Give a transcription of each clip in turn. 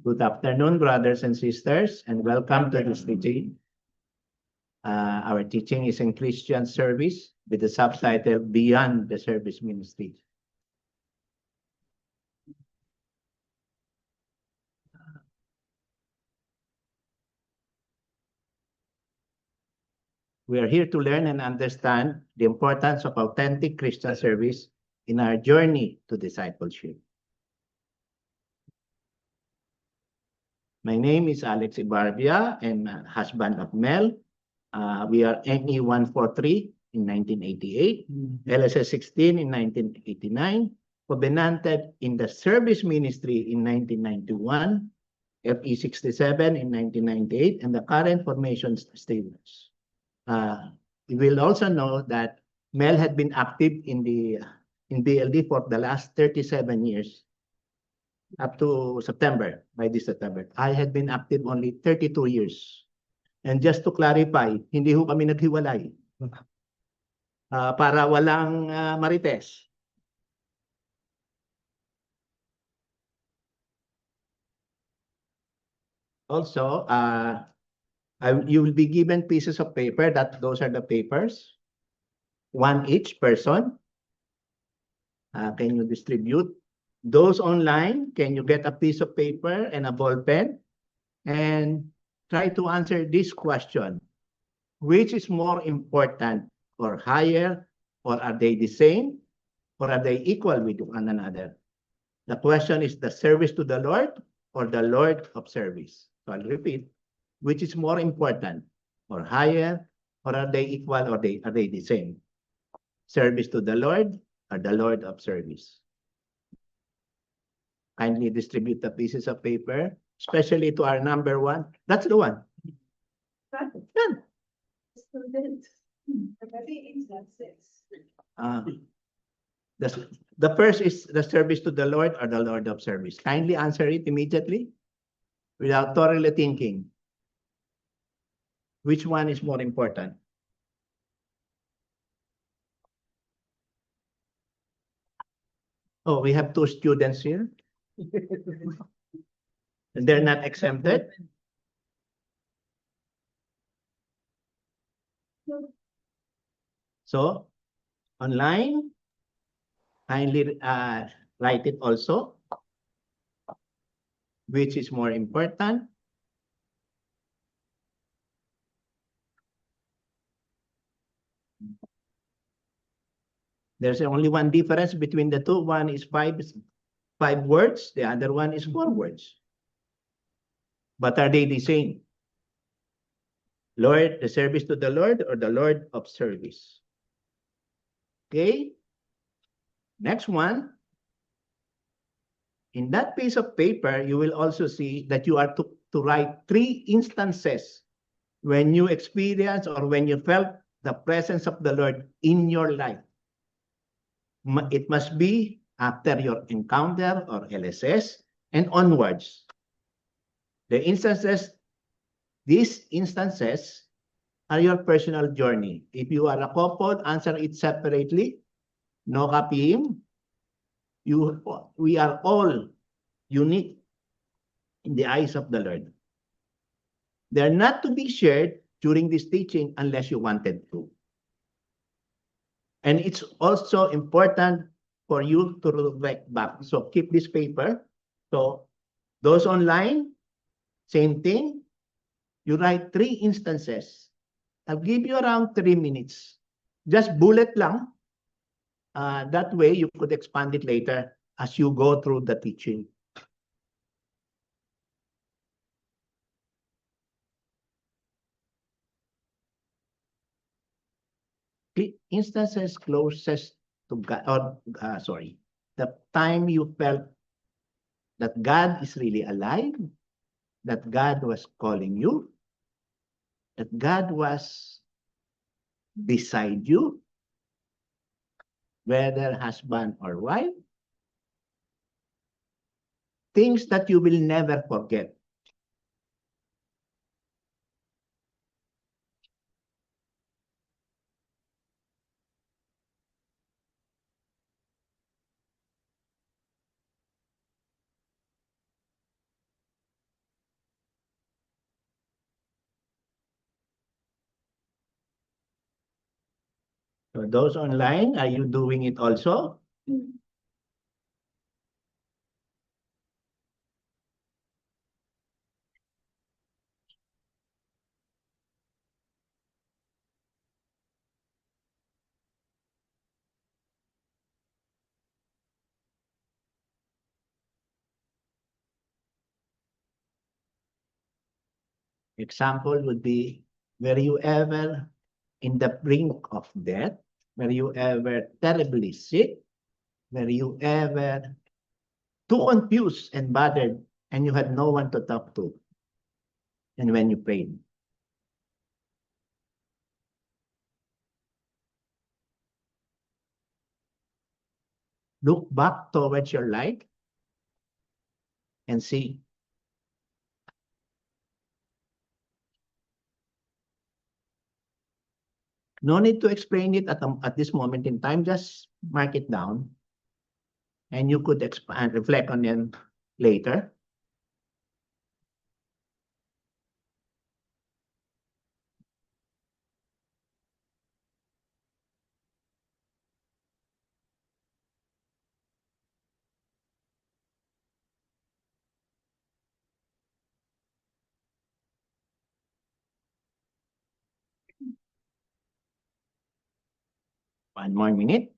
Good afternoon, brothers and sisters, and welcome to this teaching. Our teaching is in Christian service with the subtitle Beyond the Service Ministry. We are here to learn and understand the importance of authentic Christian service in our journey to discipleship. My name is Alex Ibarbia and husband of Mel. We are NE 143 in 1988, LSS 16 in 1989, covenanted in the service ministry in 1991, FE 67 in 1998, and the current formation statements. You will also know that Mel had been active in BLD for the last 37 years, up to September, by this September. I had been active only 32 years. And just to clarify, hindi ho kami naghiwalay. Para walang marites. Also, you will be given pieces of paper. Those are the papers. One each person. Can you distribute? Those online, can you get a piece of paper and a ball pen? And try to answer this question. Which is more important or higher, or are they the same, or are they equal with one another? The question is the service to the Lord or the Lord of service. So I'll repeat, which is more important or higher, or are they equal, or are they the same? Service to the Lord or the Lord of service? Kindly distribute the pieces of paper, especially to our number one. That's the one. Done. The first is the service to the Lord or the Lord of service. Kindly answer it immediately without thoroughly thinking. Which one is more important? Oh, we have two students here. And they're not exempted. So, online, kindly write it also. Which is more important? There's only one difference between the two. One is five words. The other one is 4 words. But are they the same? Lord, the service to the Lord or the Lord of service? Okay. Next one. In that piece of paper, you will also see that you are to write 3 instances when you experience or when you felt the presence of the Lord in your life. It must be after your encounter or LSS and onwards. These instances are your personal journey. If you are a couple, answer it separately. No copying. We are all unique in the eyes of the Lord. They're not to be shared during this teaching unless you wanted to. And it's also important for you to reflect back. So keep this paper. So those online, same thing. You write 3 instances. I'll give you around 3 minutes. Just bullet lang. That way you could expand it later as you go through the teaching. Instances closest to God, or the time you felt that God is really alive, that God was calling you, that God was beside you, whether husband or wife, things that you will never forget. So those online, are you doing it also? Example would be, were you ever in the brink of death? Were you ever terribly sick? Were you ever too confused and bothered and you had no one to talk to? And when you prayed, look back towards your life and see. No need to explain it at this moment in time. Just mark it down, and you could expand, reflect on it later. One more minute.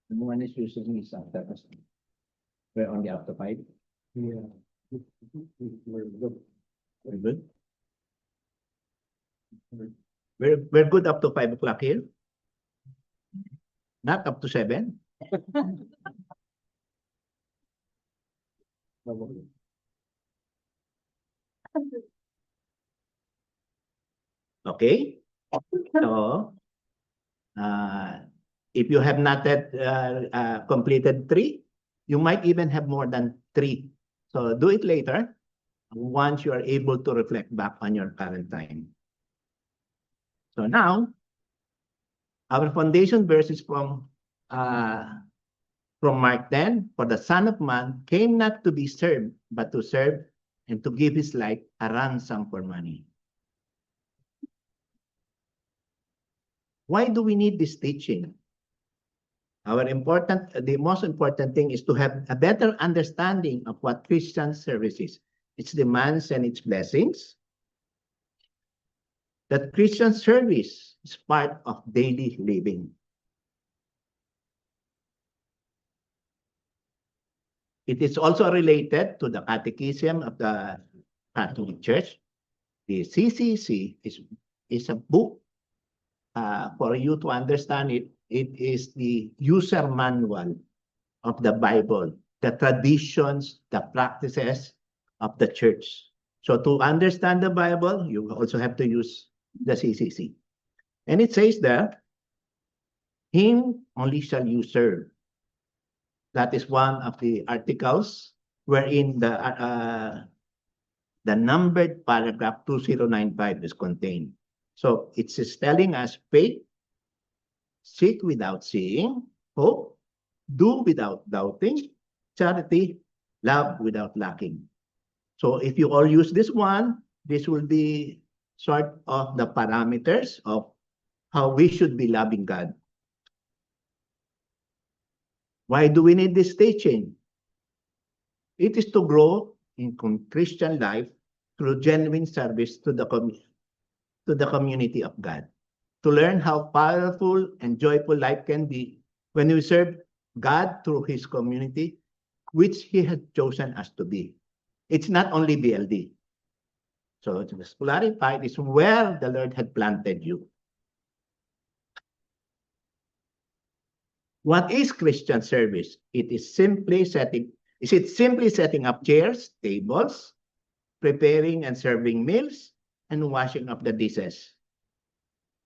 The one is using is after us. We're only after 5. Yeah. We're good. We're good. We're good up to 5 o'clock here. Not up to 7. Okay. So, if you have not yet completed 3, you might even have more than 3. So do it later once you are able to reflect back on your current time. So now, our foundation verse is from Mark 10, for the Son of Man came not to be served, but to serve and to give his life a ransom for many. Why do we need this teaching? The most important thing is to have a better understanding of what Christian service is, its demands and its blessings. That Christian service is part of daily living. It is also related to the Catechism of the Catholic Church. The CCC is a book for you to understand it. It is the user manual of the Bible, the traditions, the practices of the church. So to understand the Bible, you also have to use the CCC. And it says there, him only shall you serve. That is one of the articles wherein the numbered paragraph 2095 is contained. So it's telling us faith, seek without seeing, hope, do without doubting, charity, love without lacking. So if you all use this one, this will be sort of the parameters of how we should be loving God. Why do we need this teaching? It is to grow in Christian life through genuine service to the community of God. To learn how powerful and joyful life can be when we serve God through his community, which he has chosen us to be. It's not only BLD. So to clarify, it is where the Lord had planted you. What is Christian service? Is it simply setting up chairs, tables, preparing and serving meals, and washing up the dishes?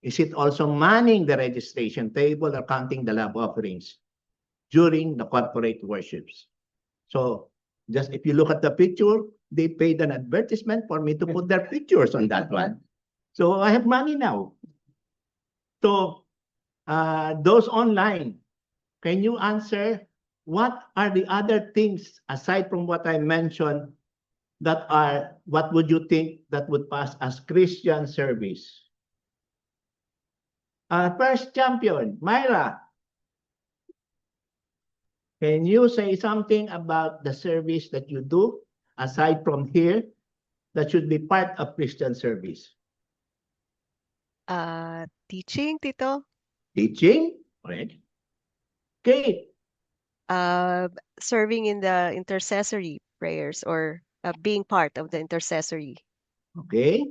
Is it also manning the registration table or counting the love offerings during the corporate worships? So just if you look at the picture, they paid an advertisement for me to put their pictures on that one. So I have money now. So those online, can you answer what are the other things aside from what I mentioned that are, what would you think that would pass as Christian service? First champion, Myra. Can you say something about the service that you do aside from here that should be part of Christian service? Teaching, Tito. Teaching, right? Kate, Serving in the intercessory prayers or being part of the intercessory. okay.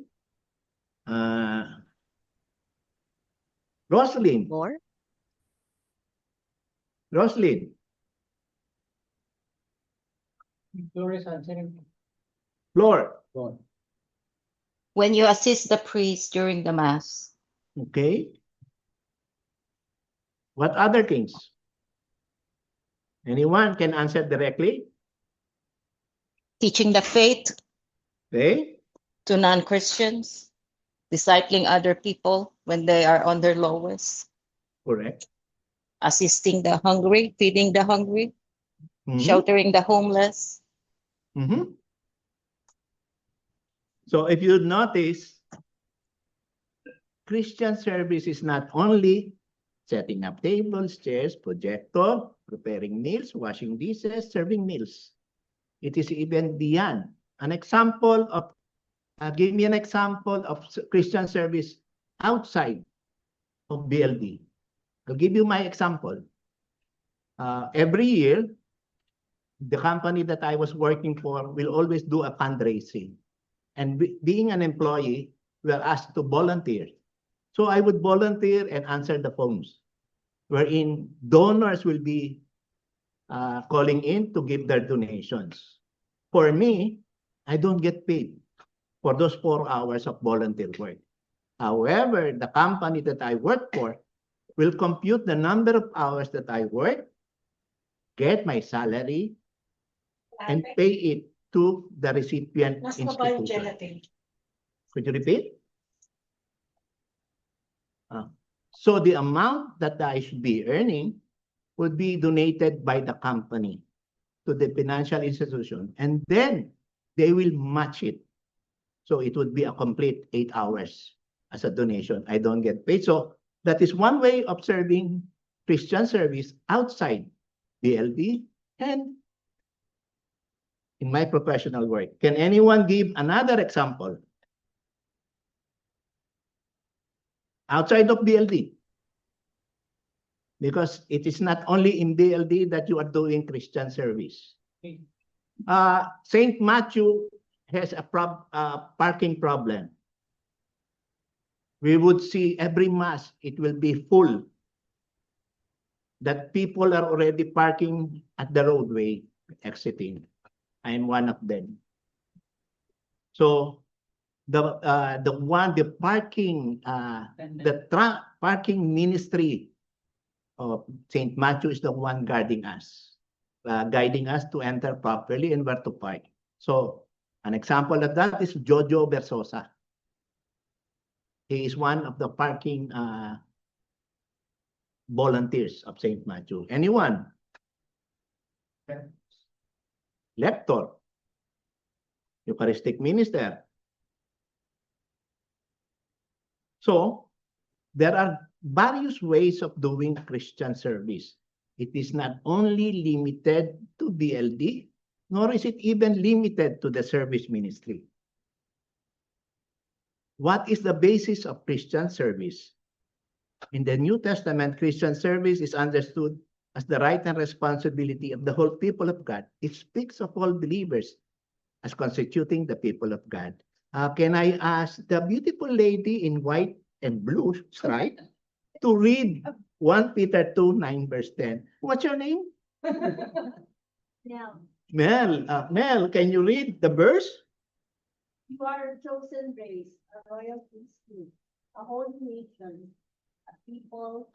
Roslyn, More? Roslyn, Flores answering. Flor, When you assist the priest during the mass. okay. What other things? Anyone can answer directly? Teaching the faith Okay, to non-Christians, discipling other people when they are on their lowest, correct. assisting the hungry, feeding the hungry, Mhm, sheltering the homeless. mhm. So if you notice, Christian service is not only setting up tables, chairs, projector, preparing meals, washing dishes, serving meals. It is even beyond. An example of, give me an example of Christian service outside of BLD. I'll give you my example. Every year, the company that I was working for will always do a fundraising. And being an employee, we are asked to volunteer. So I would volunteer and answer the phones, wherein donors will be calling in to give their donations. For me, I don't get paid for those 4 hours of volunteer work. However, the company that I work for will compute the number of hours that I work, get my salary, and pay it to the recipient institution. Could you repeat? So the amount that I should be earning would be donated by the company to the financial institution, and then they will match it. So it would be a complete 8 hours as a donation. I don't get paid. So that is one way of serving Christian service outside BLD and in my professional work. Can anyone give another example? Outside of BLD. Because it is not only in BLD that you are doing Christian service. St. Matthew has a parking problem. We would see every mass, it will be full. That people are already parking at the roadway, exiting. I'm one of them. So the parking parking ministry of St. Matthew is the one guarding us, guiding us to enter properly and where to park. So an example of that is Jojo Versosa. He is one of the parking volunteers of St. Matthew. Anyone? Lector. Eucharistic minister. So there are various ways of doing Christian service. It is not only limited to BLD, nor is it even limited to the service ministry. What is the basis of Christian service? In the New Testament, Christian service is understood as the right and responsibility of the whole people of God. It speaks of all believers as constituting the people of God. Can I ask the beautiful lady in white and blue stripe to read 1 Peter 2, 9, verse 10? What's your name? Now, Mel, can you read the verse? you are a chosen race, a royal priesthood, a holy nation, a people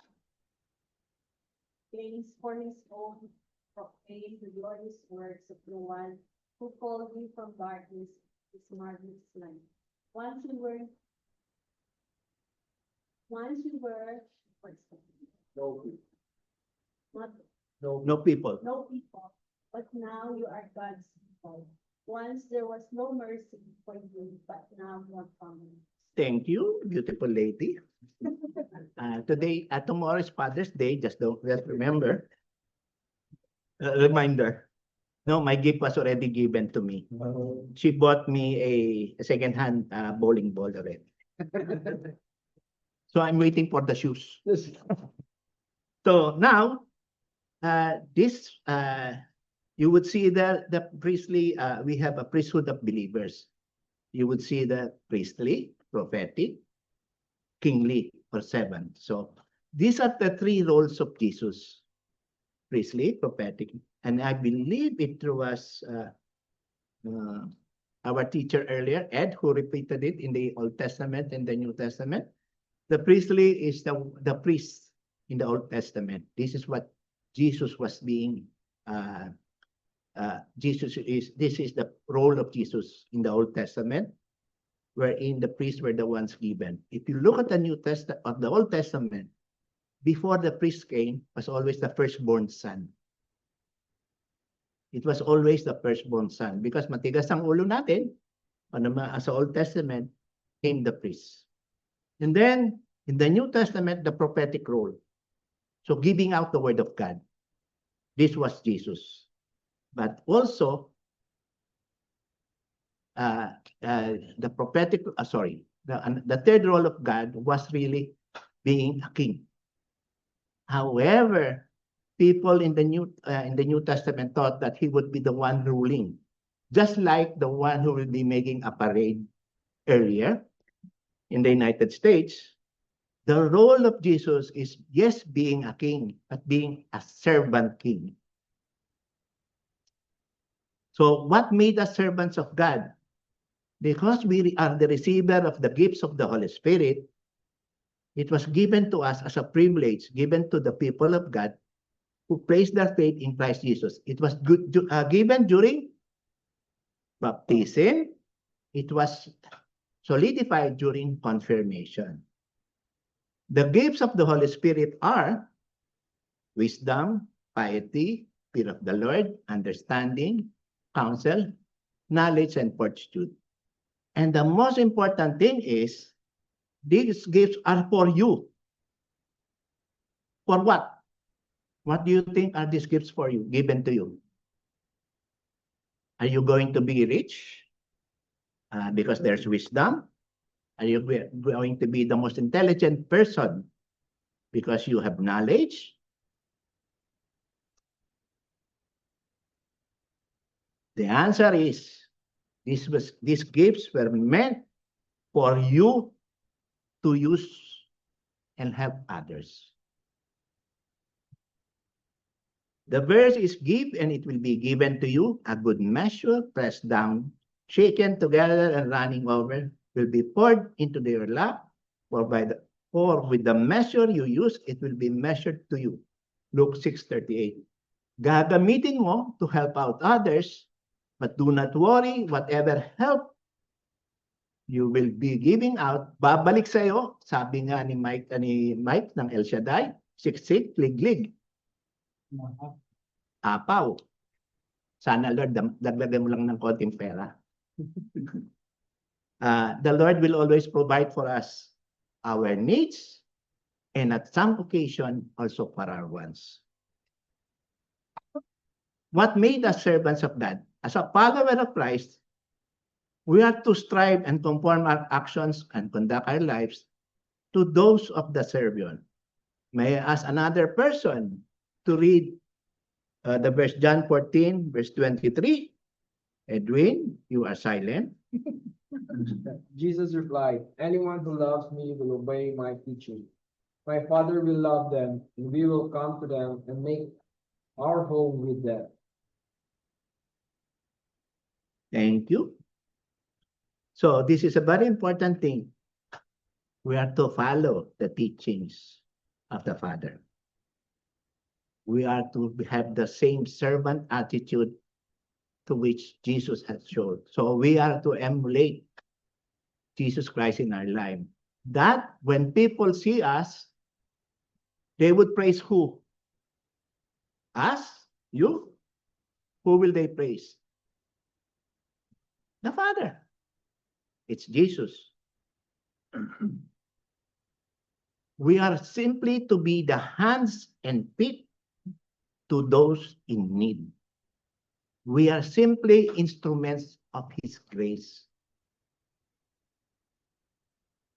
gains for his own, proclaim the glorious works of the one who called you from darkness to his marvelous light. Once you were, what's that? Not No people. no people, but now you are God's people. Once there was no mercy for you, but now you are coming. Thank you, beautiful lady. Tomorrow is Father's Day. Just remember. Reminder. No, my gift was already given to me. She bought me a second-hand bowling ball already. So I'm waiting for the shoes. So now, you would see the priestly, we have a priesthood of believers. You would see the priestly, prophetic, kingly, or seven. So these are the three roles of Jesus. Priestly, prophetic, and I believe it was our teacher earlier, Ed, who repeated it in the Old Testament and the New Testament. The priestly is the priest in the Old Testament. This is what Jesus was being. This is the role of Jesus in the Old Testament, wherein the priests were the ones given. If you look at the New Testament of the Old Testament, before the priest came, was always the firstborn son. It was always the firstborn son because matigas ang ulo natin, sa Old Testament, came the priest. And then, in the New Testament, the prophetic role. So giving out the word of God. This was Jesus. But also, the prophetic, the third role of God was really being a king. However, people in the New Testament thought that he would be the one ruling, just like the one who will be making a parade earlier in the United States. The role of Jesus is, yes, being a king, but being a servant king. So what made us servants of God? Because we are the receiver of the gifts of the Holy Spirit, it was given to us as a privilege, given to the people of God who placed their faith in Christ Jesus. It was given during baptism. It was solidified during confirmation. The gifts of the Holy Spirit are wisdom, piety, fear of the Lord, understanding, counsel, knowledge, and fortitude. And the most important thing is, these gifts are for you. For what? What do you think are these gifts for you, given to you? Are you going to be rich? Because there's wisdom? Are you going to be the most intelligent person because you have knowledge? The answer is, these gifts were meant for you to use and help others. The verse is, give and it will be given to you, a good measure, pressed down, shaken together and running over, will be poured into your lap, for with the measure you use, it will be measured to you. Luke 6:38. Gagamitin mo to help out others, but do not worry, whatever help you will be giving out, babalik sa'yo, sabi nga ni Mike ng El Shaddai, siksik, liglig. Apaw. Sana Lord, dagdagan mo lang ng konting pera. The Lord will always provide for us our needs and at some occasion also for our wants. What made us servants of God? As a follower of Christ, we are to strive and conform our actions and conduct our lives to those of the servant. May I ask another person to read the verse John 14, verse 23. Edwin, you are silent. Jesus replied, anyone who loves me will obey my teaching. My Father will love them, and we will come to them and make our home with them. Thank you. So this is a very important thing. We are to follow the teachings of the Father. We are to have the same servant attitude to which Jesus has shown. So we are to emulate Jesus Christ in our life. That when people see us, they would praise who? us, you, who will they praise? The Father. It's Jesus. We are simply to be the hands and feet to those in need. We are simply instruments of His grace.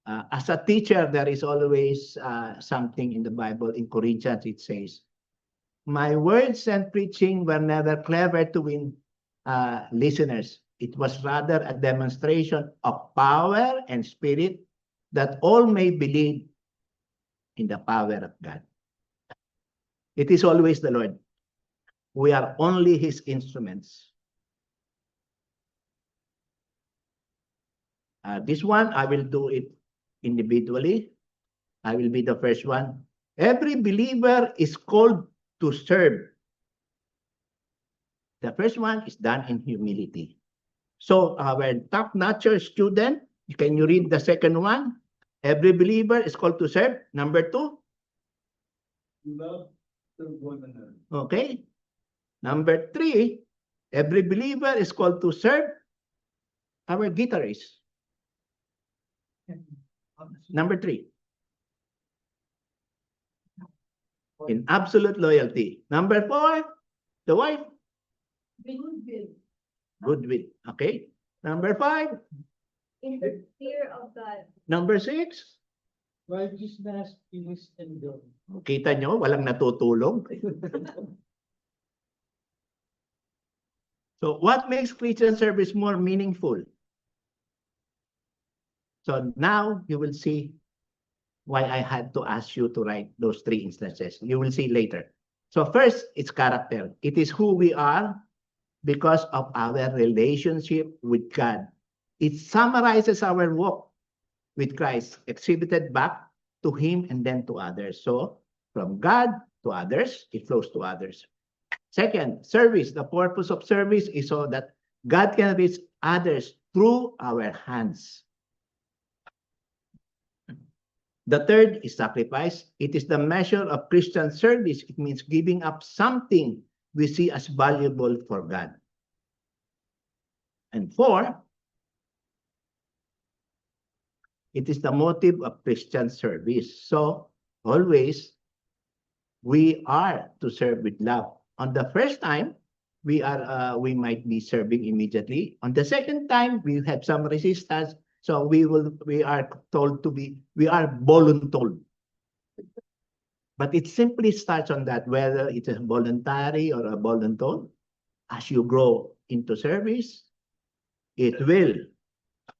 As a teacher, there is always something in the Bible. In Corinthians, it says, my words and preaching were never clever to win listeners. It was rather a demonstration of power and spirit that all may believe in the power of God. It is always the Lord. We are only His instruments. This one, I will do it individually. I will be the first one. Every believer is called to serve. The first one is done in humility. So our top-notcher student, can you read the second one? Every believer is called to serve. Number 2. Love one another. Okay. Number 3, every believer is called to serve. Our guitarist. Number 3. In absolute loyalty. Number 4, the wife. Goodwill. Goodwill. Okay. Number 5. In the fear of God. Number 6. Righteousness, peace, and joy. Kita nyo, walang natutulong. So what makes Christian service more meaningful? So now you will see why I had to ask you to write those 3 instances. You will see later. So first, it's character. It is who we are because of our relationship with God. It summarizes our walk with Christ, exhibited back to Him and then to others. So from God to others, it flows to others. Second, service. The purpose of service is so that God can reach others through our hands. The third is sacrifice. It is the measure of Christian service. It means giving up something we see as valuable for God. And 4, it is the motive of Christian service. So always, we are to serve with love. On the first time, we might be serving immediately. On the second time, we have some resistance. So we are told to be, we are voluntold. But it simply starts on that, whether it's a voluntary or a voluntold. As you grow into service, it will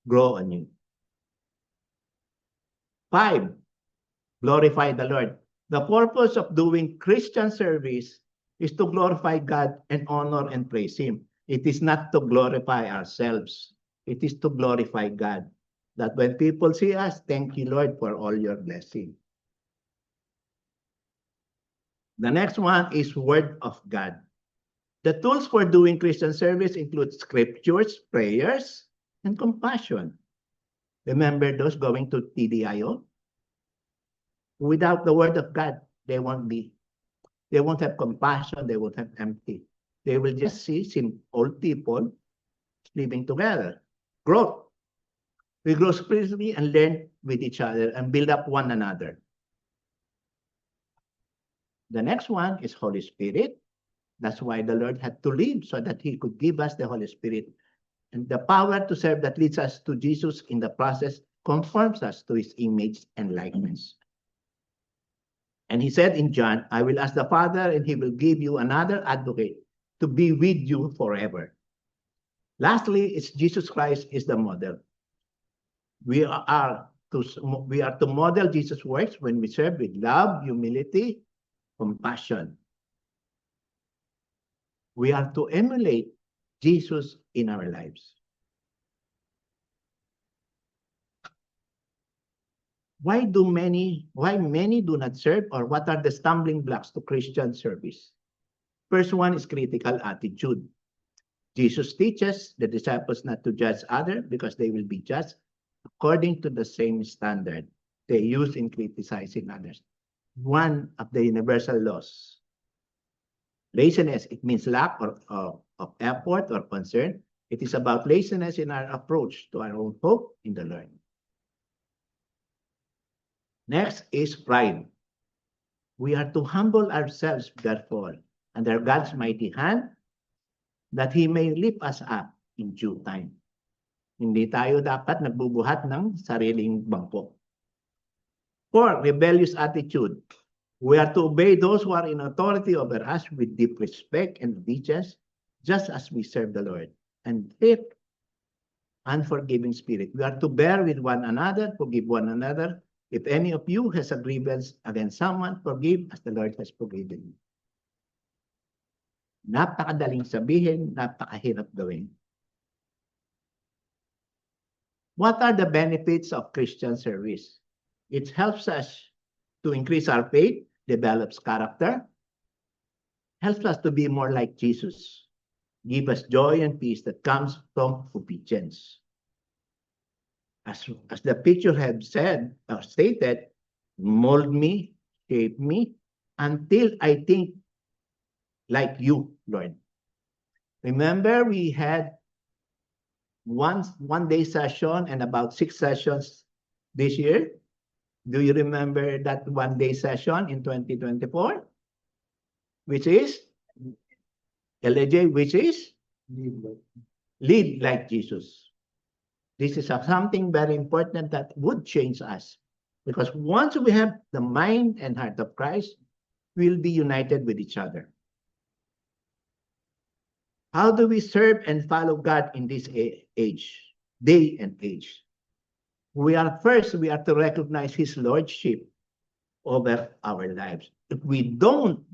grow on you. 5, glorify the Lord. The purpose of doing Christian service is to glorify God and honor and praise Him. It is not to glorify ourselves. It is to glorify God. That when people see us, thank you, Lord, for all your blessing. The next one is Word of God. The tools for doing Christian service include scriptures, prayers, and compassion. Remember those going to TDIO? Without the Word of God, they won't have compassion, they won't have empathy. They will just see some old people living together. Growth. We grow spiritually and learn with each other and build up one another. The next one is Holy Spirit. That's why the Lord had to leave, so that He could give us the Holy Spirit. And the power to serve that leads us to Jesus in the process conforms us to His image and likeness. And He said in John, I will ask the Father, and He will give you another advocate to be with you forever. Lastly, it's Jesus Christ is the model. We are to model Jesus' works when we serve with love, humility, compassion. We are to emulate Jesus in our lives. Why many do not serve, or what are the stumbling blocks to Christian service? First one is critical attitude. Jesus teaches the disciples not to judge others because they will be judged according to the same standard they use in criticizing others. One of the universal laws Laziness, it means lack of effort or concern. It is about laziness in our approach to our own hope in the Lord. Next is pride. We are to humble ourselves, therefore, under God's mighty hand, that He may lift us up in due time. Hindi tayo dapat nagbubuhat ng sariling bangko. 4, rebellious attitude. We are to obey those who are in authority over us with deep respect and obedience, just as we serve the Lord. And 5, unforgiving spirit. We are to bear with one another, forgive one another. If any of you has a grievance against someone, forgive as the Lord has forgiven you. Napakadaling sabihin, napakahirap gawin. What are the benefits of Christian service? It helps us to increase our faith, develops character, helps us to be more like Jesus, give us joy and peace that comes from obedience. As the picture had said or stated, mold me, shape me, until I think like you, Lord. Remember, we had one day session and about 6 sessions this year. Do you remember that one day session in 2024? Which is LJ, which is lead like Jesus. This is something very important that would change us. Because once we have the mind and heart of Christ, we'll be united with each other. How do we serve and follow God in this age, day and age? We are to recognize His Lordship over our lives. If we don't,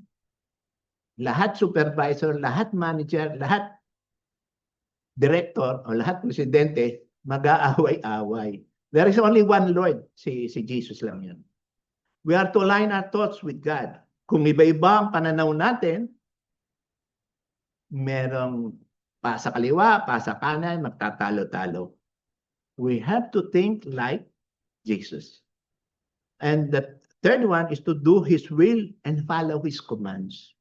lahat supervisor, lahat manager, lahat director, o lahat presidente, mag-aaway-away. There is only one Lord, si Jesus lang yan. We are to align our thoughts with God. Kung iba-iba ang pananaw natin, merong pa sa kaliwa, pa sa kanan, magtatalo-talo. We have to think like Jesus. And the third one is to do His will and follow His commands.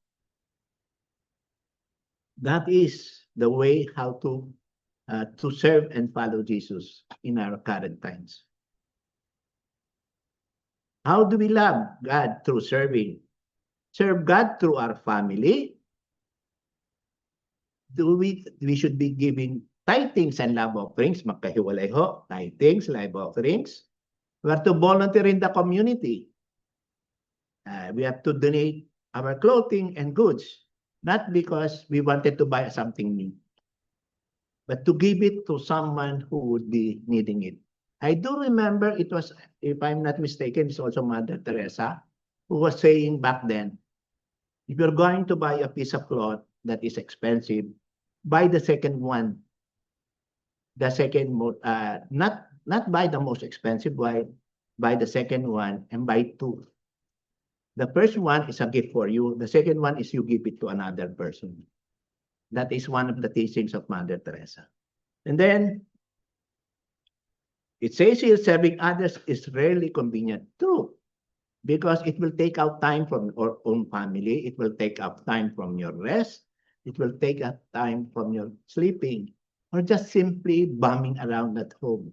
That is the way how to serve and follow Jesus in our current times. How do we love God through serving? Serve God through our family. We should be giving tithings and love offerings. Magkahiwalay ho. Tithings, love offerings. We have to volunteer in the community. We have to donate our clothing and goods. Not because we wanted to buy something new, but to give it to someone who would be needing it. I do remember it was, if I'm not mistaken, it's also Mother Teresa, who was saying back then, if you're going to buy a piece of cloth that is expensive, buy the second one. The second, not buy the most expensive, buy the second one and buy 2. The first one is a gift for you. The second one is you give it to another person. That is one of the teachings of Mother Teresa. And then, it says here, serving others is rarely convenient. True. Because it will take out time from your own family. It will take out time from your rest. It will take out time from your sleeping. Or just simply bumming around at home.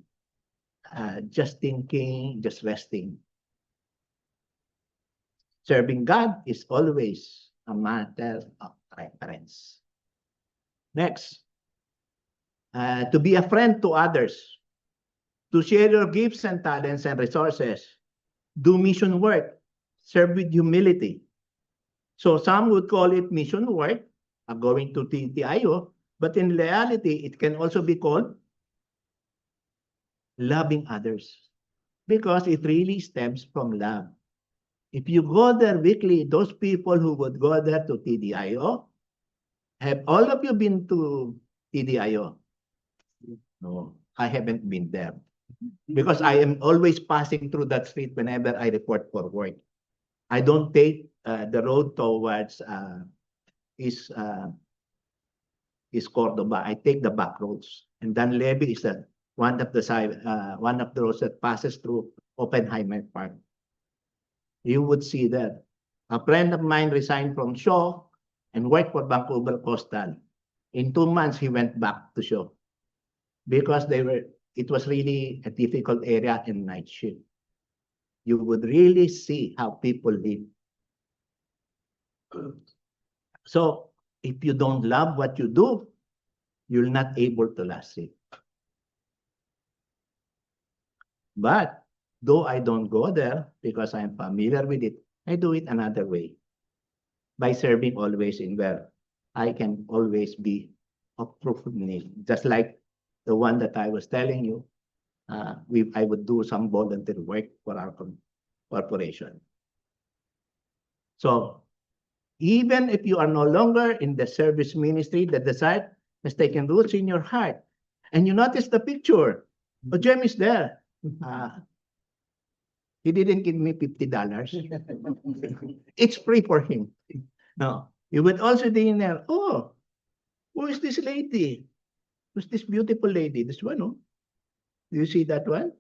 Just thinking, just resting. Serving God is always a matter of preference. Next, to be a friend to others, to share your gifts and talents and resources, do mission work, serve with humility. So some would call it mission work, going to TDIO, but in reality, it can also be called loving others, because it really stems from love. If you go there weekly, those people who would go there to TDIO, have all of you been to TDIO? No, I haven't been there. Because I am always passing through that street whenever I report for work. I don't take the road towards East Cordoba. I take the back roads. And Dan Levy is one of the roads that passes through Oppenheimer Park. You would see that. A friend of mine resigned from Shaw and worked for Vancouver Coastal. In 2 months, he went back to show because it was really a difficult area in night shift. You would really see how people live. So if you don't love what you do, you're not able to last it. But though I don't go there because I'm familiar with it, I do it another way. By serving always in where I can always be of proof of need. Just like the one that I was telling you, I would do some volunteer work for our corporation. So even if you are no longer in the service ministry, the desire has taken roots in your heart. And you notice the picture. Oh, Jem is there. He didn't give me $50. It's free for him. No, you would also think there, oh, who is this lady? Who's this beautiful lady? This one, no? Do you see that one?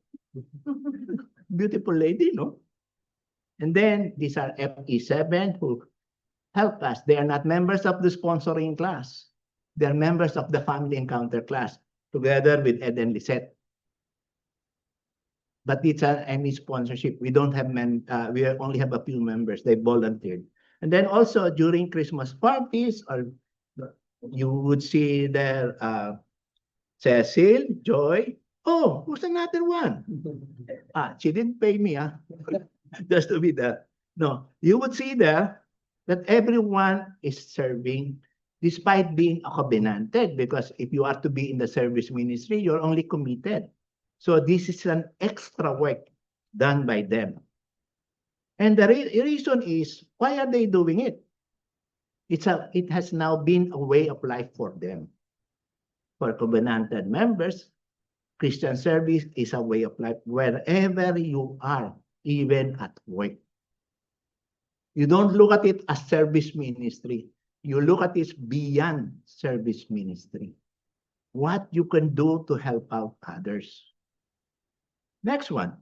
Beautiful lady, no? And then these are FE7 who help us. They are not members of the sponsoring class. They are members of the family encounter class together with Ed and Lisette. But it's any sponsorship. We don't have we only have a few members. They volunteered. And then also during Christmas parties, or you would see there Cecil, Joy. Oh, who's another one? She didn't pay me, just to be there. No, you would see there that everyone is serving despite being a covenanted, because if you are to be in the service ministry, you're only committed. So this is an extra work done by them. And the reason is, why are they doing it? It has now been a way of life for them. For covenanted members, Christian service is a way of life wherever you are, even at work. You don't look at it as service ministry. You look at it beyond service ministry. What you can do to help out others. Next one.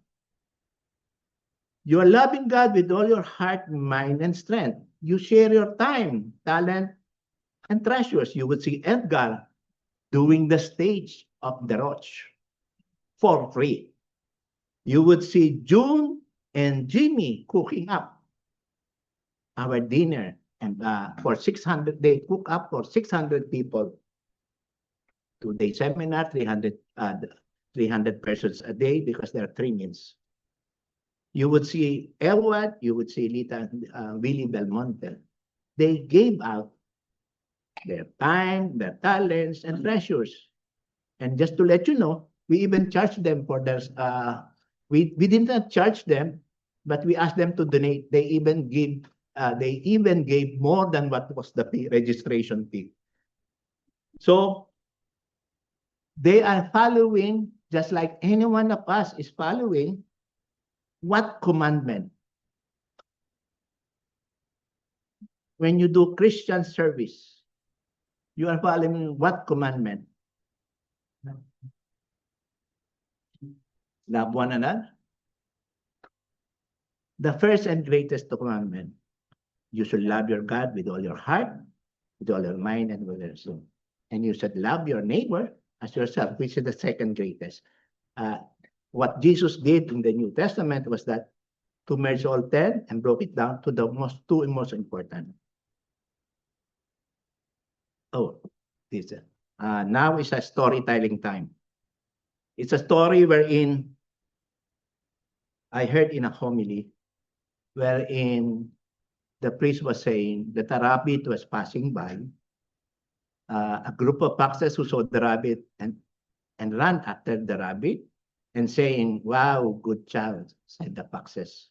You are loving God with all your heart, mind, and strength. You share your time, talent, and treasures. You would see Edgar doing the stage of the Roach for free. You would see June and Jimmy cooking up our dinner, and for 600, they cook up for 600 people. 2-day seminar, 300 persons a day, because there are 3 meals. You would see Elwood, you would see Lita, Willie Belmonte. They gave out their time, their talents, and treasures. And just to let you know, we even charged them for their, we did not charge them, but we asked them to donate. They even gave more than what was the fee, registration fee. So they are following, just like any one of us is following, what commandment? When you do Christian service, you are following what commandment? Love one another. The first and greatest commandment, you should love your God with all your heart, with all your mind, and with your soul. And you should love your neighbor as yourself, which is the second greatest. What Jesus did in the New Testament was that to merge all 10 and broke it down to the two most important. Oh, this now is a storytelling time. It's a story wherein I heard in a homily wherein the priest was saying that a rabbit was passing by, a group of foxes who saw the rabbit and ran after the rabbit and saying, "Wow, good child," said the foxes.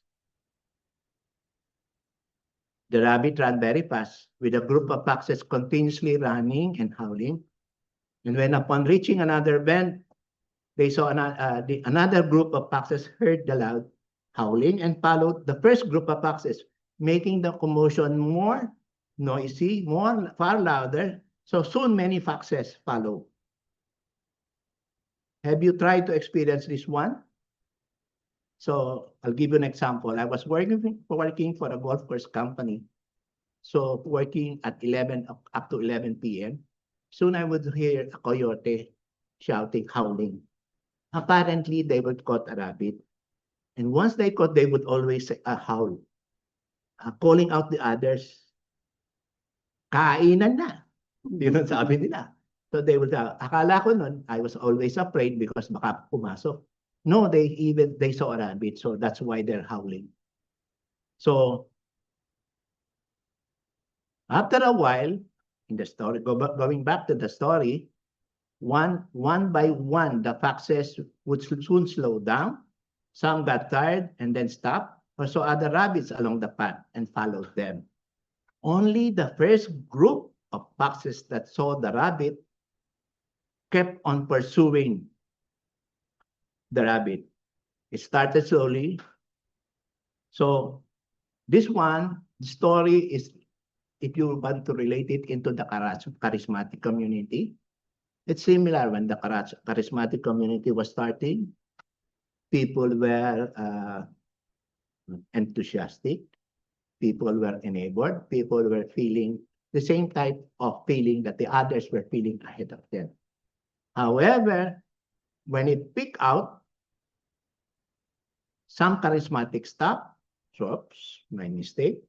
The rabbit ran very fast, with a group of foxes continuously running and howling. And when upon reaching another bend, they saw another group of foxes heard the loud howling and followed the first group of foxes, making the commotion more noisy, far louder. So soon many foxes followed. Have you tried to experience this one? So I'll give you an example. I was working for a golf course company. So working at 11 up to 11 p.m. Soon I would hear a coyote shouting, howling. Apparently, they would caught a rabbit. And once they caught, they would always say, howl, calling out the others, kainan na. Yun ang sabi nila. So they would, akala ko nun, I was always afraid because baka pumasok. No, they saw a rabbit, so that's why they're howling. So after a while, in the story, going back to the story, one by one, the foxes would soon slow down. Some got tired and then stopped, or saw other rabbits along the path and followed them. Only the first group of foxes that saw the rabbit kept on pursuing the rabbit. It started slowly. So this one, the story is, if you want to relate it into the charismatic community, it's similar when the charismatic community was starting. People were enthusiastic. People were enabled. People were feeling the same type of feeling that the others were feeling ahead of them. However, when it peaked out, some charismatic stopped. Oops, my mistake.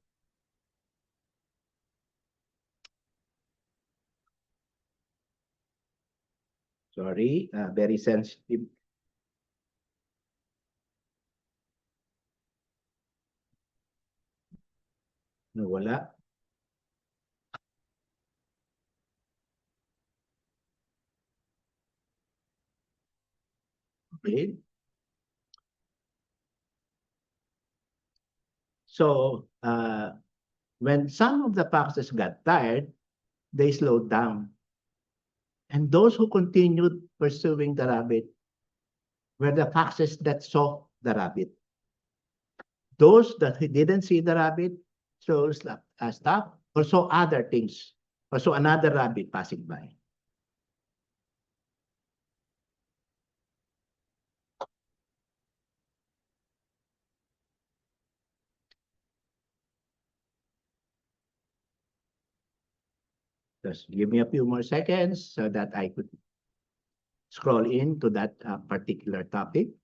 Sorry, very sensitive. Nawala. Okay. So, when some of the foxes got tired, they slowed down. And those who continued pursuing the rabbit were the foxes that saw the rabbit. Those that didn't see the rabbit, so stopped, or saw other things, or saw another rabbit passing by. Just give me a few more seconds so that I could scroll into that particular topic.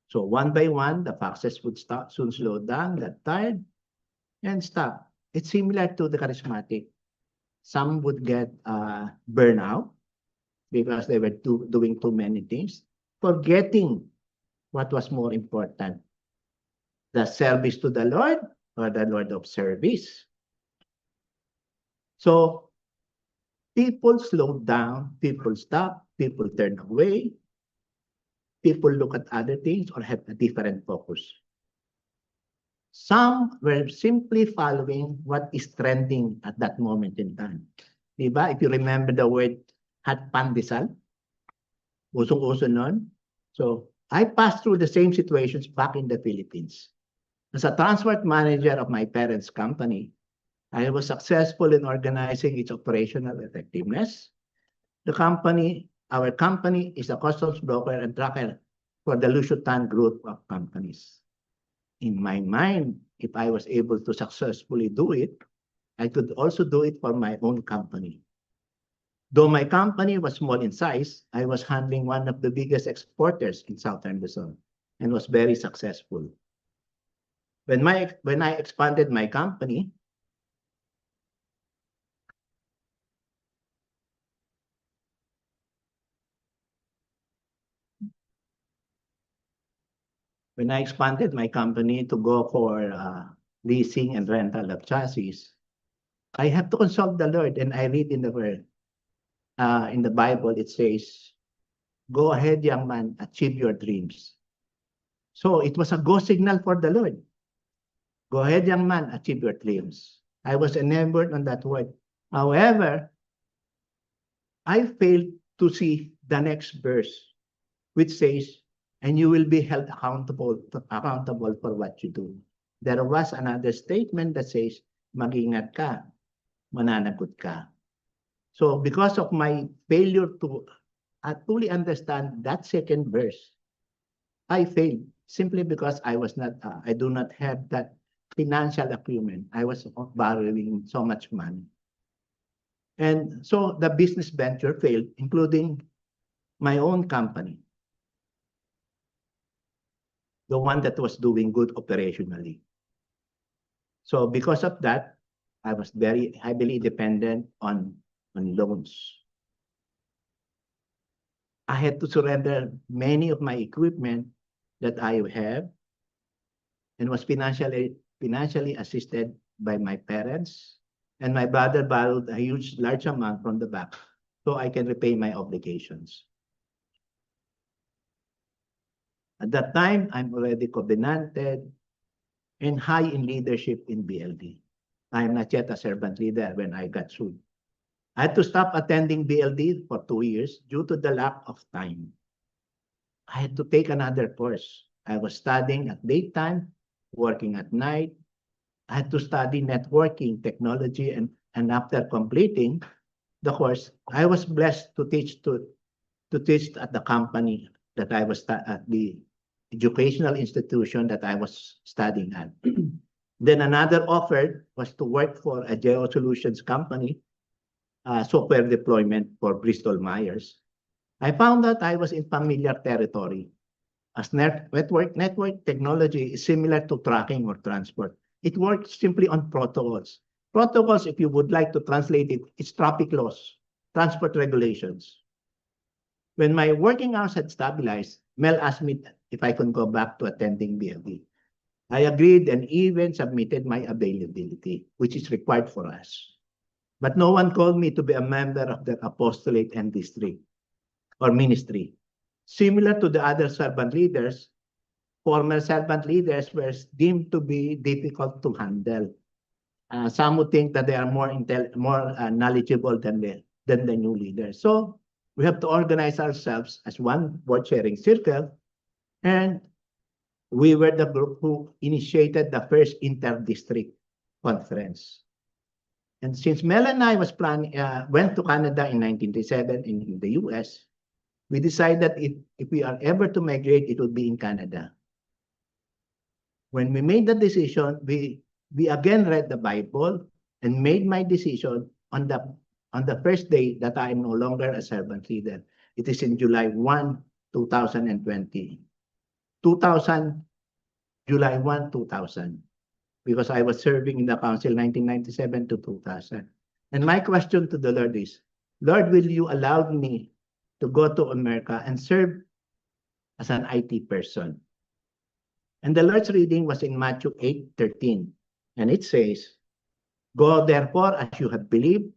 So one by one, the foxes would soon slow down, get tired, and stop. It's similar to the charismatic. Some would get burnout because they were doing too many things, forgetting what was more important, the service to the Lord or the Lord of service. So people slowed down, people stopped, people turned away, people look at other things or have a different focus. Some were simply following what is trending at that moment in time. Diba? If you remember the word hat pandesal, usong-uso nun. So I passed through the same situations back in the Philippines. As a transport manager of my parents' company, I was successful in organizing its operational effectiveness. Our company is a customs broker and tracker for the Lushotan group of companies. In my mind, if I was able to successfully do it, I could also do it for my own company. Though my company was small in size, I was handling one of the biggest exporters in Southern Luzon and was very successful. When I expanded my company, to go for leasing and rental of chassis, I have to consult the Lord, and I read in the Word. In the Bible, it says, "Go ahead, young man, achieve your dreams." So it was a go signal for the Lord. Go ahead, young man, achieve your dreams. I was enabled on that word. However, I failed to see the next verse, which says, "And you will be held accountable for what you do." There was another statement that says, "Mag-ingat ka, mananagot ka." So because of my failure to fully understand that second verse, I failed simply because I do not have that financial acumen. I was borrowing so much money. And so the business venture failed, including my own company, the one that was doing good operationally. So because of that, I was very heavily dependent on loans. I had to surrender many of my equipment that I have and was financially assisted by my parents, and my brother borrowed a large amount from the bank so I can repay my obligations. At that time, I'm already covenanted and high in leadership in BLD. I am not yet a servant leader when I got sued. I had to stop attending BLD for 2 years due to the lack of time. I had to take another course. I was studying at daytime, working at night. I had to study networking technology, and after completing the course, I was blessed to teach at the company that I was at the educational institution that I was studying at. Then another offer was to work for a geosolutions company, software deployment for Bristol Myers. I found that I was in familiar territory, as network technology is similar to tracking or transport. It works simply on protocols. Protocols, if you would like to translate it, it's traffic laws, transport regulations. When my working hours had stabilized, Mel asked me if I could go back to attending BLD. I agreed and even submitted my availability, which is required for us. But no one called me to be a member of the apostolate and district or ministry. Similar to the other servant leaders, former servant leaders were deemed to be difficult to handle. Some would think that they are more knowledgeable than the new leaders. So we have to organize ourselves as one board sharing circle, and we were the group who initiated the first inter-district conference. And since Mel and I went to Canada in 1997 in the US, we decided if we are ever to migrate, it would be in Canada. When we made the decision, we again read the Bible and made my decision on the first day that I am no longer a servant leader. It is in July 1, 2020. July 1, 2000. Because I was serving in the council 1997 to 2000. And my question to the Lord is, Lord, will you allow me to go to America and serve as an IT person? And the Lord's reading was in Matthew 8:13. And it says, go therefore as you have believed,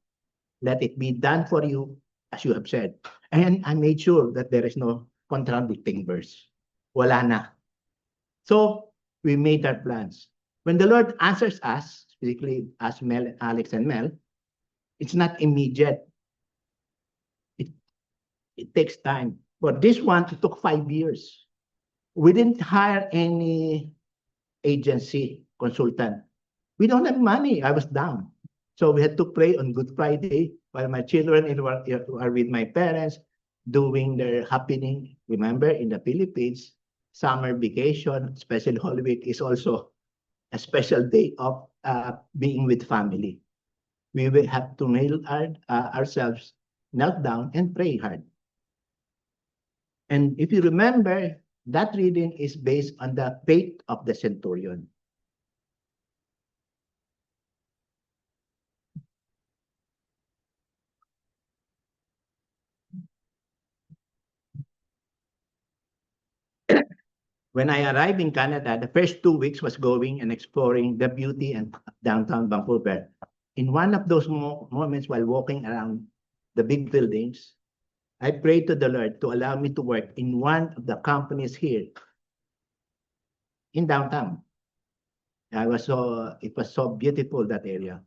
let it be done for you as you have said. And I made sure that there is no contradicting verse. Wala na. So we made our plans. When the Lord answers us, specifically as Alex and Mel, it's not immediate. It takes time. For this one, it took 5 years. We didn't hire any agency consultant. We don't have money. I was down. So we had to pray on Good Friday while my children are with my parents doing their happening. Remember, in the Philippines, summer vacation, special Holy Week is also a special day of being with family. We will have to nail ourselves, knelt down and pray hard. And if you remember, that reading is based on the faith of the centurion. When I arrived in Canada, the first 2 weeks was going and exploring the beauty and downtown Vancouver. In one of those moments while walking around the big buildings, I prayed to the Lord to allow me to work in one of the companies here in downtown. It was so beautiful, that area.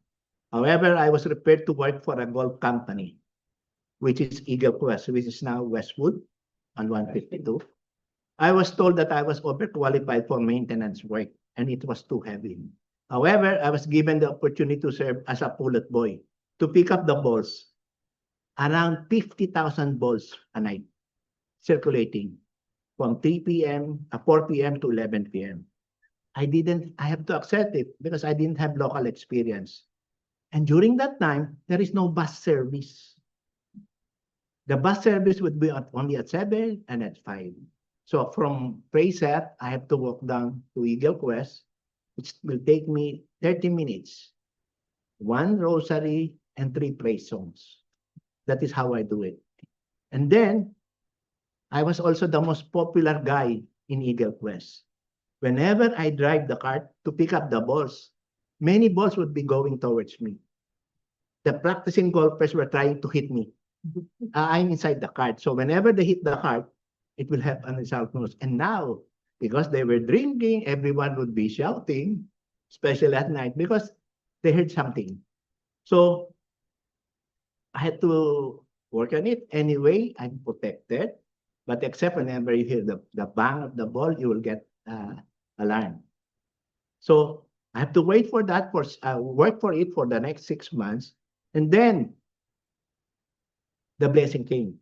However, I was referred to work for a golf company, which is Eagle Quest, which is now Westwood on 152. I was told that I was overqualified for maintenance work and it was too heavy. However, I was given the opportunity to serve as a pull-out boy to pick up the balls, around 50,000 balls a night circulating. from 3 p.m., 4 p.m. to 11 p.m. I have to accept it because I didn't have local experience. And during that time, there is no bus service. The bus service would be only at 7 and at 5. So from Fraser, I have to walk down to Eagle Quest, which will take me 30 minutes, 1 rosary and 3 praise songs. That is how I do it. And then, I was also the most popular guy in Eagle Quest. Whenever I drive the cart to pick up the balls, many balls would be going towards me. The practicing golfers were trying to hit me. I'm inside the cart. So whenever they hit the cart, it will have an result nose. And now, because they were drinking, everyone would be shouting, especially at night, because they heard something. So I had to work on it. Anyway, I'm protected. But except whenever you hear the bang of the ball, you will get alarm. So I have to wait for that, work for it for the next 6 months. And then the blessing came.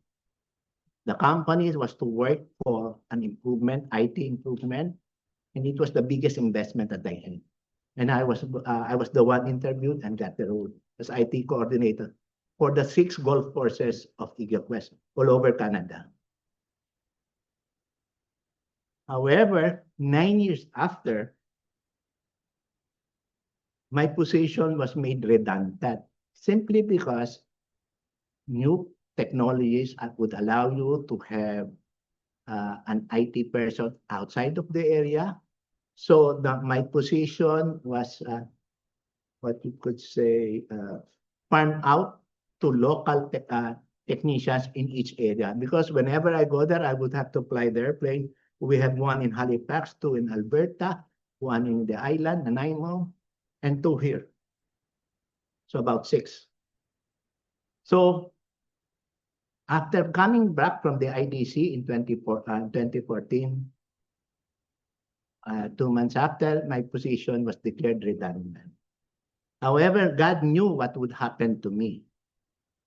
The company was to work for an improvement, IT improvement, and it was the biggest investment that I had. And I was the one interviewed and got the role as IT coordinator for the 6 golf courses of Eagle Quest all over Canada. However, 9 years after, my position was made redundant simply because new technologies would allow you to have an IT person outside of the area. So my position was what you could say farmed out to local technicians in each area. Because whenever I go there, I would have to fly the airplane. We have 1 in Halifax, 2 in Alberta, 1 in the island, Nanaimo, and 2 here. So about 6. So after coming back from the IDC in 2014, 2 months after, my position was declared redundant. However, God knew what would happen to me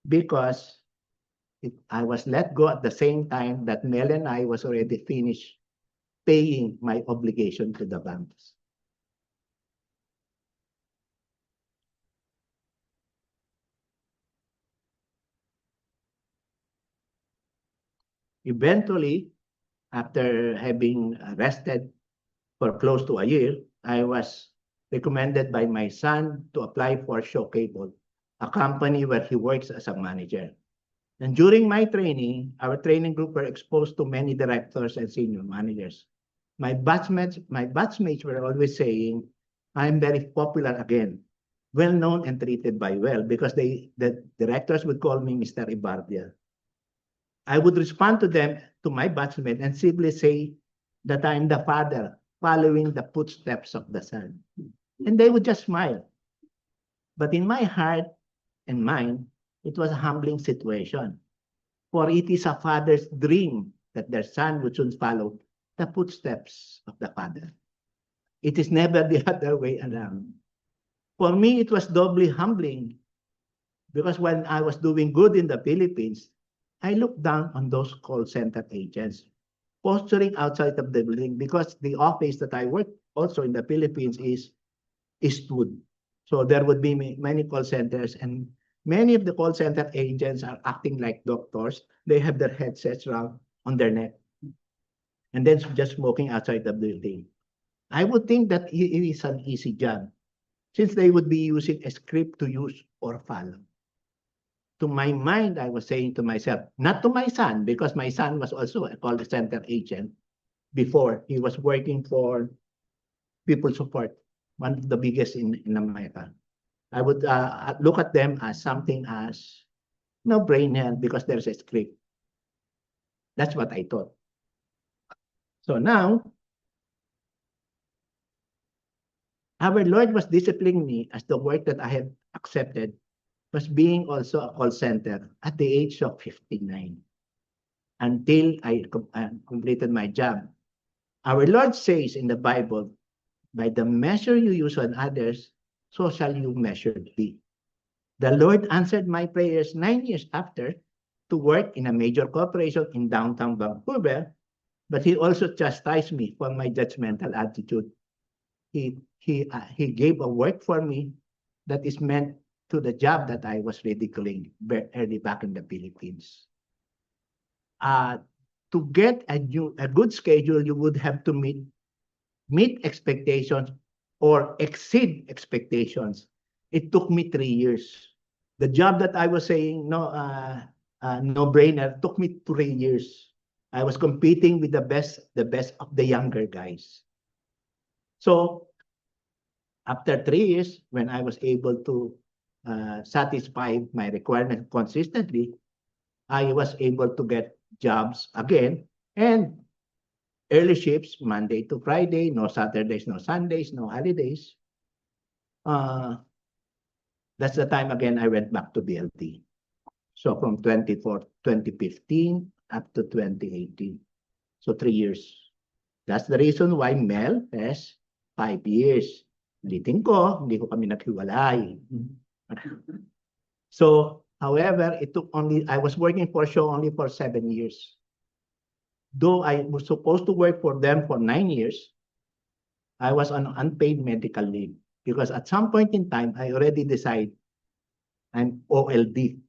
because I was let go at the same time that Mel and I was already finished paying my obligation to the banks. Eventually, after having rested for close to a year, I was recommended by my son to apply for Shaw Cable, a company where he works as a manager. And during my training, our training group were exposed to many directors and senior managers. My batchmates were always saying, I'm very popular again, well known and treated by well, because the directors would call me Mr. Ibardia. I would respond to them, to my batchmate, and simply say that I'm the father following the footsteps of the son. And they would just smile. But in my heart and mind, it was a humbling situation. For it is a father's dream that their son would soon follow the footsteps of the father. It is never the other way around. For me, it was doubly humbling because when I was doing good in the Philippines, I looked down on those call center agents posturing outside of the building because the office that I work also in the Philippines is Eastwood. So there would be many call centers, and many of the call center agents are acting like doctors. They have their headsets around on their neck and then just smoking outside the building. I would think that it is an easy job since they would be using a script to use or follow. To my mind, I was saying to myself, not to my son, because my son was also a call center agent before. He was working for People Support, one of the biggest in America. I would look at them as something as no-brainer because there's a script. That's what I thought. So now, our Lord was disciplining me as the work that I have accepted was being also a call center at the age of 59 until I completed my job. Our Lord says in the Bible, by the measure you use on others, so shall you measured be. The Lord answered my prayers 9 years after to work in a major corporation in downtown Vancouver but he also chastised me for my judgmental attitude. He gave a work for me that is meant to the job that I was ridiculing early back in the Philippines. To get a good schedule, you would have to meet expectations or exceed expectations. It took me 3 years. The job that I was saying no brainer took me 3 years. I was competing with the best of the younger guys. So after 3 years, when I was able to satisfy my requirement consistently, I was able to get jobs again, and early shifts, Monday to Friday, no Saturdays, no Sundays, no holidays. That's the time again I went back to BLT. So from 2015 up to 2018. So 3 years. That's the reason why Mel has 5 years. Ulitin ko, hindi ko kami naghiwalay. So, however, I was working for Shaw only for 7 years. Though I was supposed to work for them for 9 years, I was on unpaid medical leave because at some point in time, I already decided I'm OLD.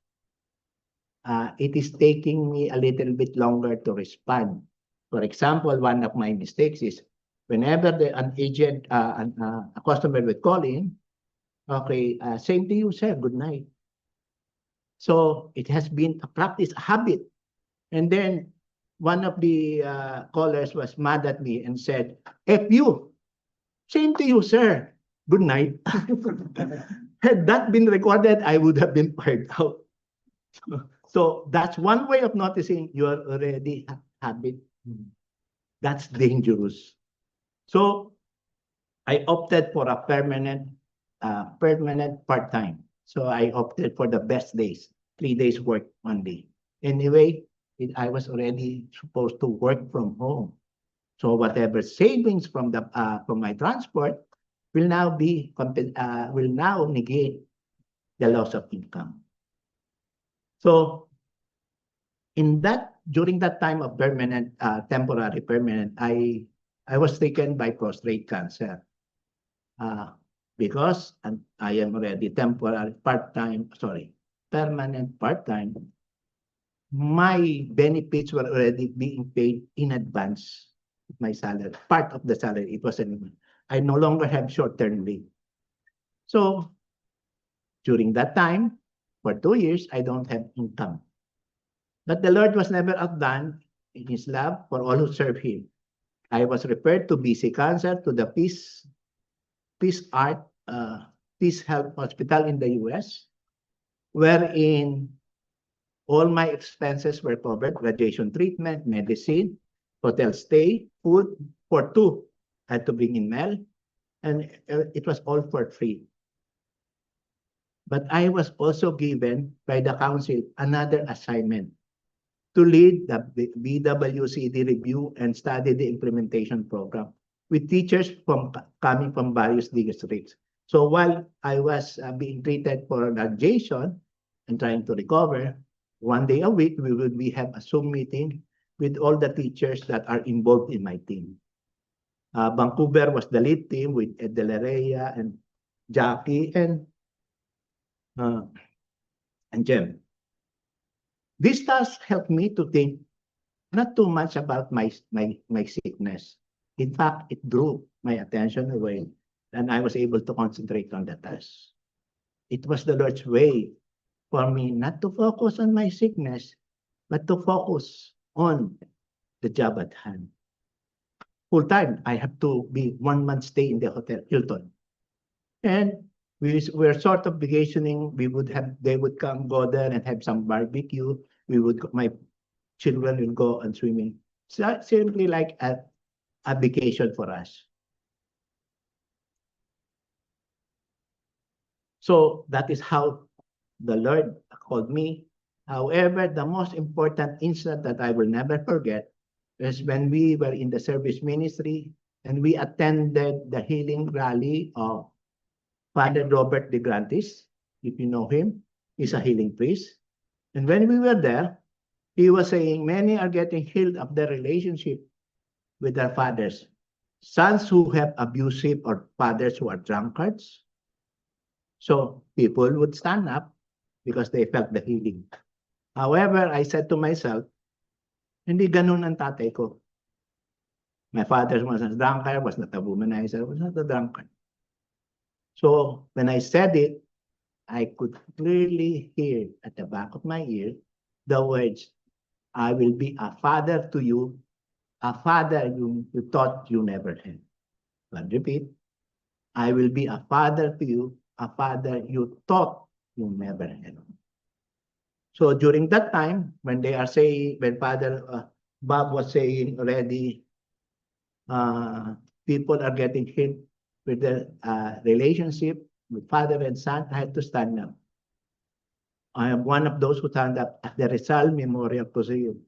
It is taking me a little bit longer to respond. For example, one of my mistakes is whenever an agent, a customer would call in, okay, same to you, sir, good night. So it has been a practice, a habit. And then one of the callers was mad at me and said, F you, same to you, sir, good night. Had that been recorded, I would have been fired out. So that's one way of noticing you are already a habit. That's dangerous. So I opted for a permanent part-time. So I opted for the best days, 3 days work only. Anyway, I was already supposed to work from home. So whatever savings from my transport will now negate the loss of income. So during that time of temporary permanent, I was taken by prostate cancer. Because I am already permanent part-time, my benefits were already being paid in advance. My salary, part of the salary, I no longer have short-term leave. So during that time, for 2 years, I don't have income. But the Lord was never outdone in his love for all who serve him. I was referred to BC Cancer, to the Peace Health Hospital in the US, wherein all my expenses were covered, radiation treatment, medicine, hotel stay, food, for 2. I had to bring in Mel, and it was all for free. But I was also given by the council another assignment to lead the BWCD review and study the implementation program with teachers coming from various districts. So while I was being treated for radiation and trying to recover, 1 day a week, we have a Zoom meeting with all the teachers that are involved in my team. Vancouver was the lead team with Ed De La Rhea and Jackie and Jem. This task helped me to think not too much about my sickness. In fact, it drew my attention away, and I was able to concentrate on the task. It was the Lord's way for me not to focus on my sickness, but to focus on the job at hand. Full time, I have to be 1 month stay in the Hotel Hilton. And we were sort of vacationing. They would go there and have some barbecue. My children will go and swimming. So simply like a vacation for us. So that is how the Lord called me. However, the most important incident that I will never forget is when we were in the service ministry and we attended the healing rally of Father Robert De Grantis. If you know him, he's a healing priest. And when we were there, he was saying many are getting healed of their relationship with their fathers. Sons who have abusive or fathers who are drunkards. So people would stand up because they felt the healing. However, I said to myself, hindi ganun ang tatay ko. My father was not a drunkard, was not a womanizer, was not a drunkard. So when I said it, I could clearly hear at the back of my ear the words, I will be a father to you, a father you thought you never had. But repeat, I will be a father to you, a father you thought you never had. So during that time, when they are saying, when Father Bob was saying already, people are getting hit with the relationship with father and son, I had to stand up. I am one of those who stand up at the Rizal Memorial Museum.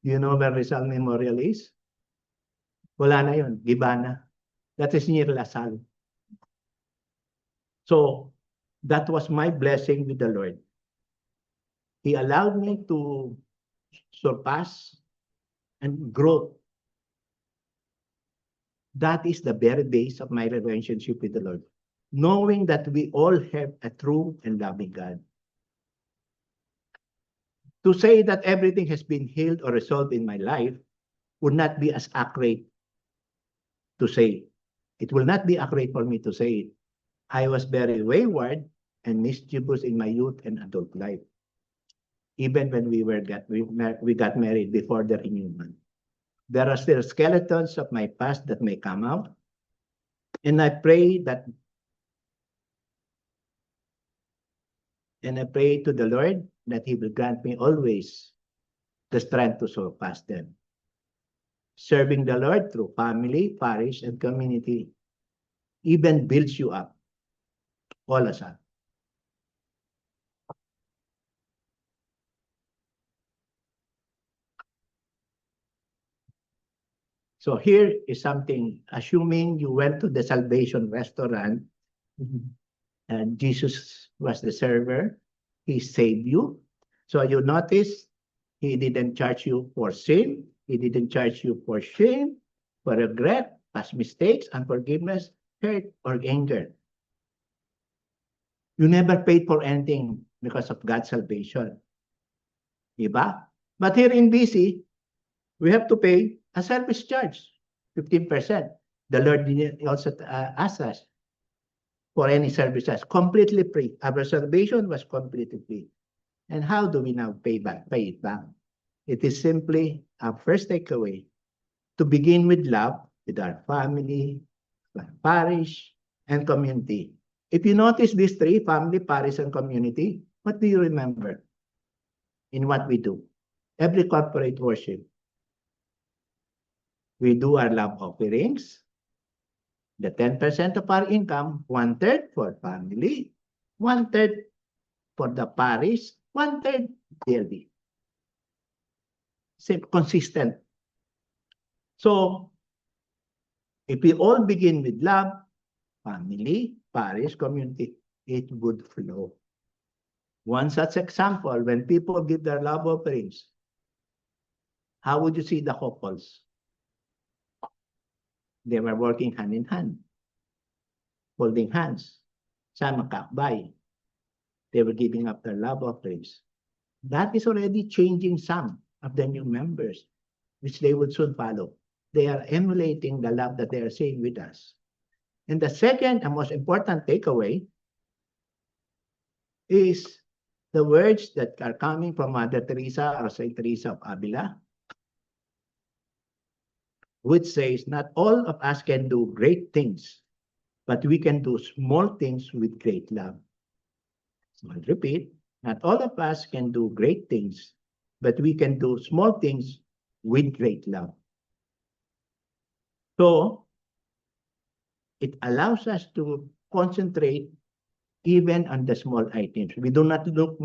Do you know where Rizal Memorial is? Wala na yun, Gibana. That is near Lasal. So that was my blessing with the Lord. He allowed me to surpass and grow. That is the very base of my relationship with the Lord. Knowing that we all have a true and loving God. To say that everything has been healed or resolved in my life would not be as accurate to say. It will not be accurate for me to say it. I was very wayward and mischievous in my youth and adult life. Even when we got married before the renewal. There are still skeletons of my past that may come out. And I pray to the Lord that He will grant me always the strength to surpass them. Serving the Lord through family, parish, and community even builds you up. All us up. So here is something, assuming you went to the Salvation Restaurant, and Jesus was the server, He saved you. So you notice, He didn't charge you for sin, He didn't charge you for shame, for regret, past mistakes, unforgiveness, hurt, or anger. You never paid for anything because of God's salvation. Diba? But here in BC, we have to pay a service charge, 15%. The Lord didn't also ask us for any services, completely free. Our salvation was completely free. And how do we now pay it back? It is simply our first takeaway to begin with love with our family, our parish, and community. If you notice these three, family, parish, and community, what do you remember in what we do? Every corporate worship, we do our love offerings, the 10% of our income, 1/3 for family, 1/3 for the parish, 1/3 daily. Same, consistent. So, if we all begin with love, family, parish, community, it would flow. One such example, when people give their love offerings, how would you see the couples? They were working hand in hand, holding hands, sama kakbay. They were giving up their love offerings. That is already changing some of the new members, which they would soon follow. They are emulating the love that they are seeing with us. And the second and most important takeaway is the words that are coming from Mother Teresa or Saint Teresa of Avila, which says, not all of us can do great things, but we can do small things with great love. So I'll repeat, not all of us can do great things, but we can do small things with great love. So it allows us to concentrate even on the small items. We do not look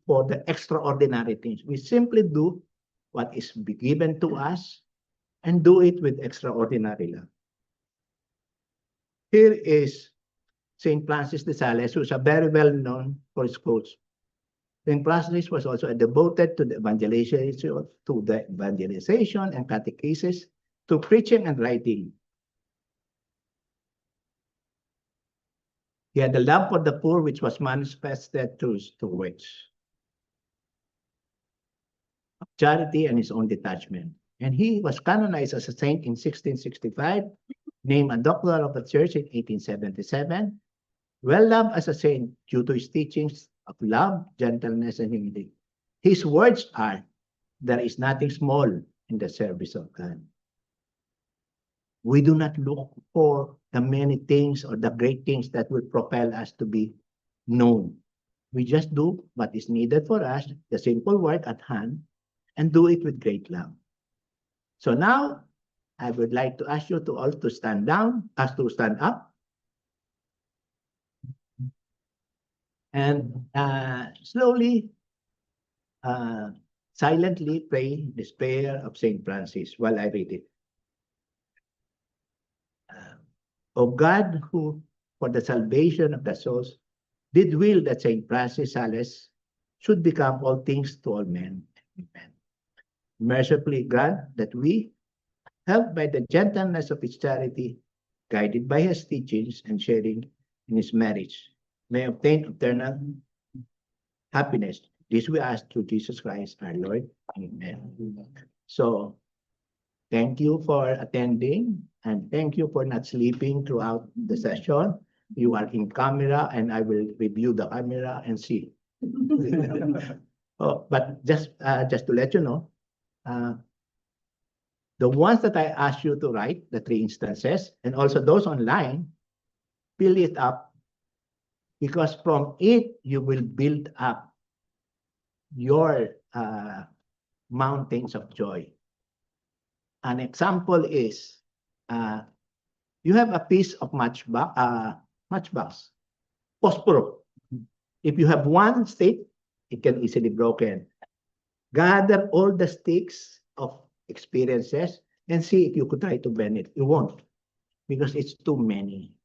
for the extraordinary things. We simply do what is given to us and do it with extraordinary love. Here is St. Francis de Sales, who is very well known for his quotes. St. Francis was also devoted to the evangelization and catechesis to preaching and writing. He had the love for the poor, which was manifested through his two works of charity and his own detachment. And he was canonized as a saint in 1665, named a doctor of the church in 1877, well loved as a saint due to his teachings of love, gentleness, and humility. His words are, "There is nothing small in the service of God." We do not look for the many things or the great things that will propel us to be known. We just do what is needed for us, the simple work at hand, and do it with great love. So now, I would like to ask you to all to stand down, to stand up. And slowly, silently pray this prayer of Saint Francis while I read it. O God, who, for the salvation of the souls, did will that Saint Francis Sales should become all things to all men. Amen. Mercifully grant that we, helped by the gentleness of his charity, guided by his teachings and sharing in his marriage, may obtain eternal happiness. This we ask through Jesus Christ our Lord. Amen. So, thank you for attending, and thank you for not sleeping throughout the session. You are in camera, and I will review the camera and see. But just to let you know, the ones that I asked you to write, the 3 instances, and also those online, fill it up, because from it, you will build up your mountains of joy. An example is, you have a piece of matchbox, phosphorus. If you have one stick, it can easily be broken. Gather all the sticks of experiences and see if you could try to bend it. You won't, because it's too many.